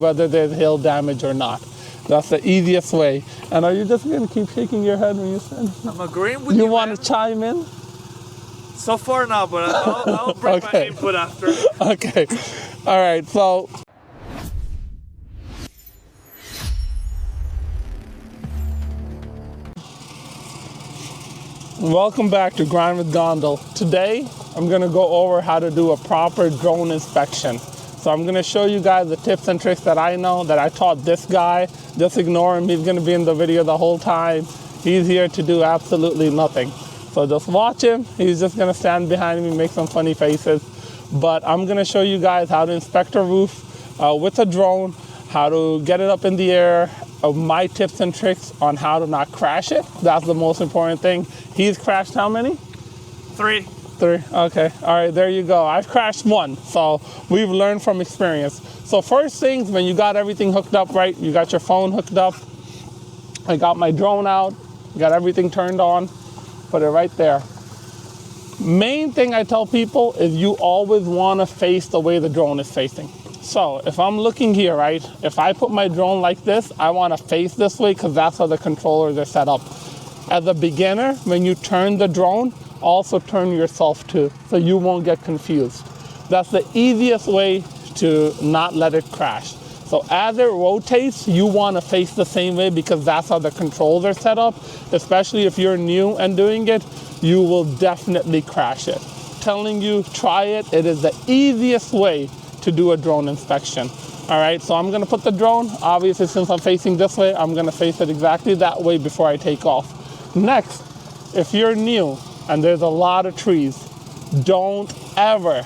whether there's hail damage or not. That's the easiest way. And are you just going to keep shaking your head when you said? I'm agreeing with you. You want to chime in? So far now, but I'll bring my input after. Okay. All right. So welcome back to Grind with Gondal. Today, I'm going to go over how to do a proper drone inspection. So I'm going to show you guys the tips and tricks that I know, that I taught this guy. Just ignore him. He's going to be in the video the whole time. He's here to do absolutely nothing. So just watch him. He's just going to stand behind me, make some funny faces. But I'm going to show you guys how to inspect a roof with a drone, how to get it up in the air, my tips and tricks on how to not crash it. That's the most important thing. He's crashed how many? 3. 3, okay. All right, there you go. I've crashed 1, so we've learned from experience. So first things, when you got everything hooked up right, you got your phone hooked up. I got my drone out, got everything turned on, put it right there. Main thing I tell people is you always want to face the way the drone is facing. So if I'm looking here, right, if I put my drone like this, I want to face this way because that's how the controllers are set up. As a beginner, when you turn the drone, also turn yourself too, so you won't get confused. That's the easiest way to not let it crash. So as it rotates, you want to face the same way because that's how the controls are set up. Especially if you're new and doing it, you will definitely crash it. Telling you, try it. It is the easiest way to do a drone inspection. All right, so I'm gonna put the drone, obviously since I'm facing this way, I'm gonna face it exactly that way before I take off. Next, if you're new and there's a lot of trees, don't ever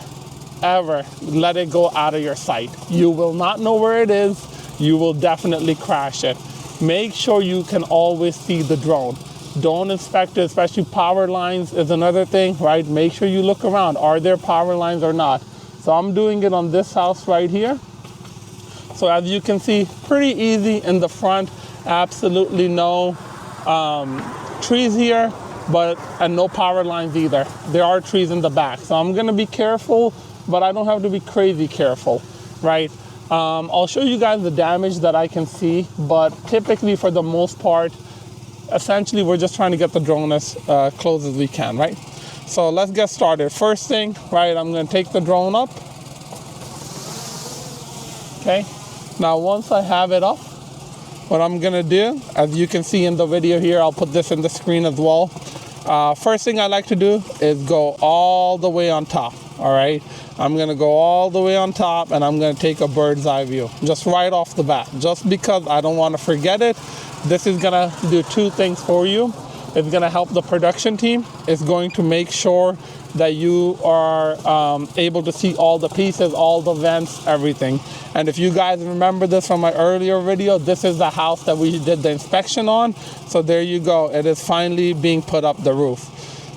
let it go out of your sight. You will not know where it is. You will definitely crash it. Make sure you can always see the drone. Don't inspect it, especially power lines is another thing, right? Make sure you look around. Are there power lines or not? So I'm doing it on this house right here. So as you can see, pretty easy in the front. Absolutely no trees here, and no power lines either. There are trees in the back. So I'm gonna be careful, but I don't have to be crazy careful, right? I'll show you guys the damage that I can see, but typically for the most part, essentially we're just trying to get the drone as close as we can, right? So let's get started. First thing, right, I'm gonna take the drone up. Okay, now once I have it up, what I'm gonna do, as you can see in the video here, I'll put this in the screen as well. First thing I like to do is go all the way on top, all right? I'm gonna go all the way on top and I'm gonna take a bird's eye view, just right off the bat, just because I don't wanna forget it. This is gonna do 2 things for you. It's gonna help the production team. It's going to make sure that you are able to see all the pieces, all the vents, everything. And if you guys remember this from my earlier video, this is the house that we did the inspection on. So there you go. It is finally being put up the roof.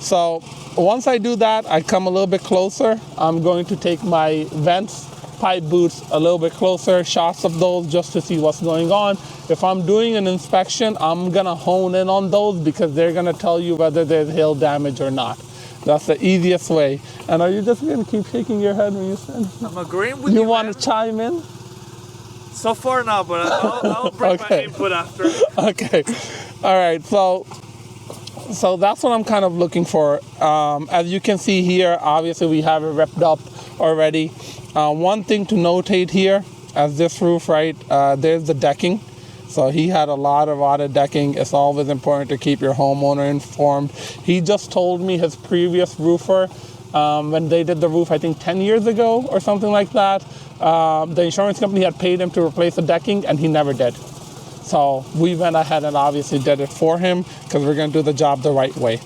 So once I do that, I come a little bit closer. I'm going to take my vents, pipe boots a little bit closer, shots of those just to see what's going on. If I'm doing an inspection, I'm gonna hone in on those because they're gonna tell you whether there's hail damage or not. That's the easiest way. And are you just gonna keep shaking your head when you said? I'm agreeing with you. You want to chime in? So far now, but I'll bring my input after. Okay. All right. So that's what I'm kind of looking for. As you can see here, obviously we have it wrapped up already. One thing to notate here, as this roof, right, there's the decking. So he had a lot of rotted decking. It's always important to keep your homeowner informed. He just told me his previous roofer, when they did the roof, I think 10 years ago or something like that, the insurance company had paid him to replace the decking and he never did. So we went ahead and obviously did it for him because we're gonna do the job the right way.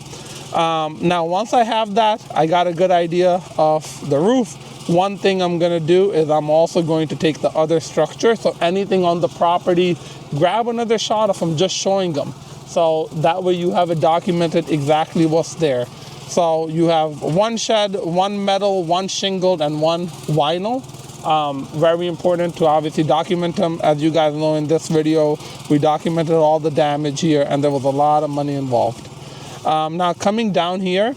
Now, once I have that, I got a good idea of the roof. One thing I'm gonna do is I'm also going to take the other structure. So anything on the property, grab another shot of them, just showing them. So that way you have it documented exactly what's there. So you have 1 shed, 1 metal, 1 shingled, and 1 vinyl. Very important to obviously document them. As you guys know, in this video, we documented all the damage here and there was a lot of money involved. Now coming down here,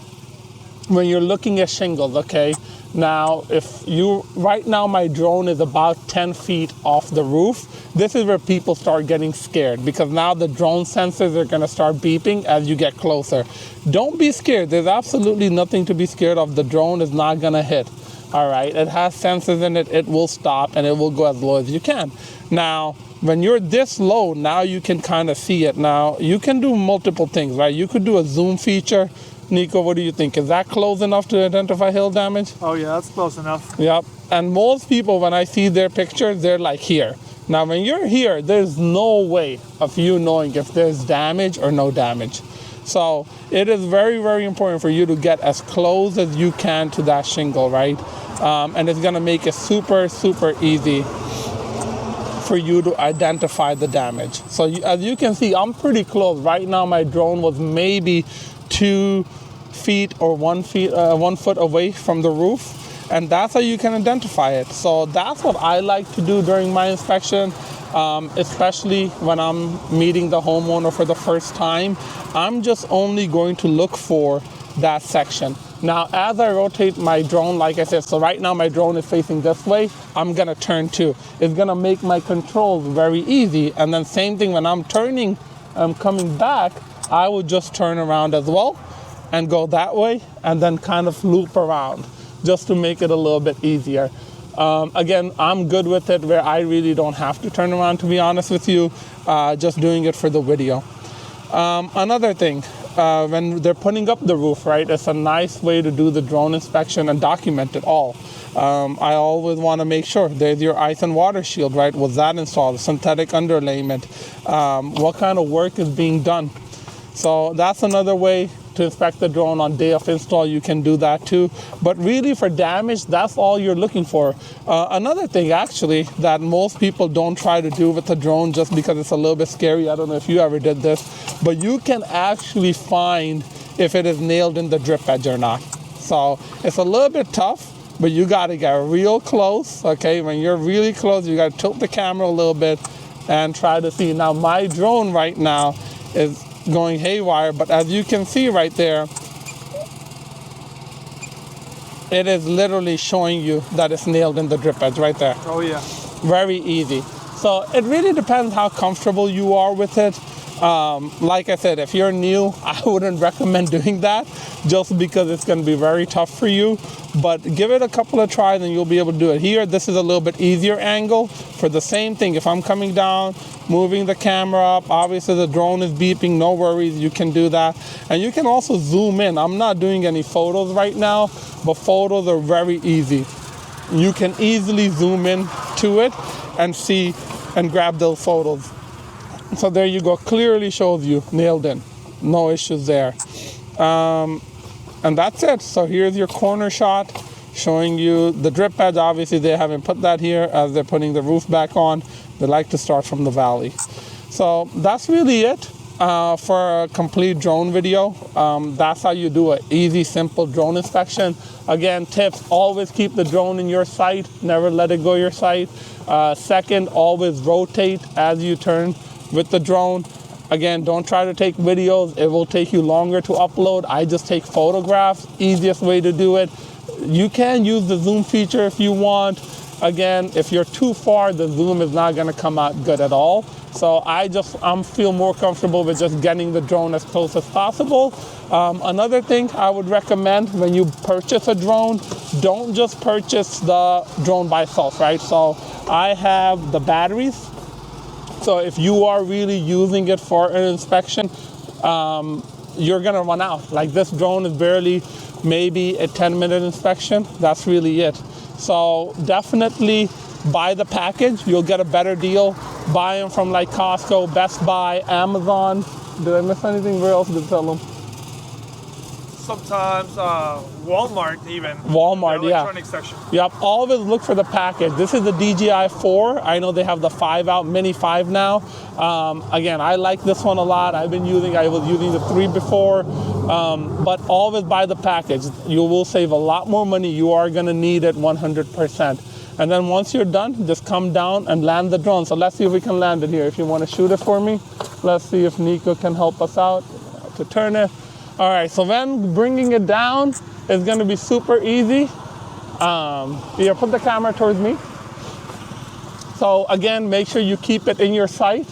when you're looking at shingles, okay, Now, right now my drone is about 10 feet off the roof. This is where people start getting scared because now the drone sensors are gonna start beeping as you get closer. Don't be scared. There's absolutely nothing to be scared of. The drone is not gonna hit. All right, it has sensors in it. It will stop and it will go as low as you can. Now, when you're this low, now you can kind of see it. Now, you can do multiple things, right? You could do a zoom feature. Nico, what do you think? Is that close enough to identify hail damage? Oh yeah, that's close enough. Yep. And most people, when I see their pictures, they're like here. Now, when you're here, there's no way of you knowing if there's damage or no damage. So it is very, very important for you to get as close as you can to that shingle, right? And it's gonna make it super, super easy for you to identify the damage. So as you can see, I'm pretty close. Right now, my drone was maybe 2 feet or 1 foot away from the roof. And that's how you can identify it. So that's what I like to do during my inspection, especially when I'm meeting the homeowner for the first time. I'm just only going to look for that section. Now, as I rotate my drone, like I said, so right now my drone is facing this way, I'm gonna turn too. It's gonna make my controls very easy. And then same thing when I'm turning, coming back, I would just turn around as well and go that way and then kind of loop around just to make it a little bit easier. Again, I'm good with it where I really don't have to turn around, to be honest with you, just doing it for the video. Another thing, when they're putting up the roof, right, it's a nice way to do the drone inspection and document it all. I always want to make sure there's your ice and water shield, right? Was that installed? Synthetic underlayment? What kind of work is being done? So that's another way to inspect the drone on day of install. You can do that too. But really for damage, that's all you're looking for. Another thing actually that most people don't try to do with the drone just because it's a little bit scary. I don't know if you ever did this, but you can actually find if it is nailed in the drip edge or not. So it's a little bit tough, but you got to get real close. Okay, when you're really close, you got to tilt the camera a little bit and try to see. Now my drone right now is going haywire, but as you can see right there, it is literally showing you that it's nailed in the drip edge right there. Oh yeah. Very easy. So it really depends how comfortable you are with it. Like I said, if you're new, I wouldn't recommend doing that just because it's going to be very tough for you. But give it a couple of tries and you'll be able to do it. Here, this is a little bit easier angle for the same thing. If I'm coming down, moving the camera up, obviously the drone is beeping, no worries, you can do that. And you can also zoom in. I'm not doing any photos right now, but photos are very easy. You can easily zoom in to it and see and grab those photos. So there you go, clearly shows you nailed in, no issues there. And that's it. So here's your corner shot showing you the drip edge. Obviously they haven't put that here as they're putting the roof back on. They like to start from the valley. So that's really it for a complete drone video. That's how you do an easy, simple drone inspection. Again, tips, always keep the drone in your sight, never let it go your sight. Second, always rotate as you turn with the drone. Again, don't try to take videos. It will take you longer to upload. I just take photographs, easiest way to do it. You can use the zoom feature if you want. Again, if you're too far, the zoom is not gonna come out good at all. So I feel more comfortable with just getting the drone as close as possible. Another thing I would recommend when you purchase a drone, don't just purchase the drone by itself, right? So I have the batteries. So if you are really using it for an inspection, you're gonna run out. Like this drone is barely maybe a 10-minute inspection. That's really it. So definitely buy the package. You'll get a better deal. Buy them from like Costco, Best Buy, Amazon. Did I miss anything? Where else did I tell them? Sometimes Walmart even. Walmart, the yeah. electronic section. Yep, always look for the package. This is the DJI 4. I know they have the 5 out, Mini 5 now. Again, I like this one a lot. I was using the 3 before. But always buy the package. You will save a lot more money. You are gonna need it 100%. And then once you're done, just come down and land the drone. So let's see if we can land it here. If you wanna shoot it for me, let's see if Nico can help us out to turn it. All right, so then bringing it down is gonna be super easy. Here, put the camera towards me. So again, make sure you keep it in your sight.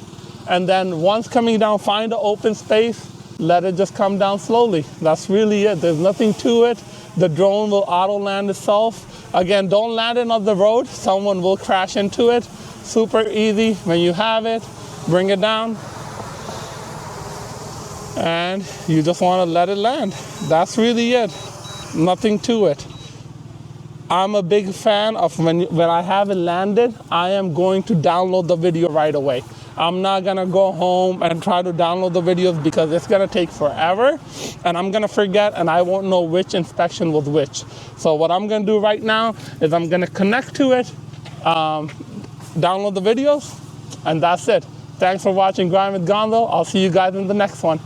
And then once coming down, find an open space, let it just come down slowly. That's really it. There's nothing to it. The drone will auto land itself. Again, don't land it on the road. Someone will crash into it. Super easy. When you have it, bring it down. And you just want to let it land. That's really it. Nothing to it. I'm a big fan of when I have it landed, I am going to download the video right away. I'm not gonna go home and try to download the videos because it's gonna take forever and I'm gonna forget and I won't know which inspection was which. So what I'm gonna do right now is I'm gonna connect to it, download the videos, and that's it. Thanks for watching Grind with Gonzo. I'll see you guys in the next one.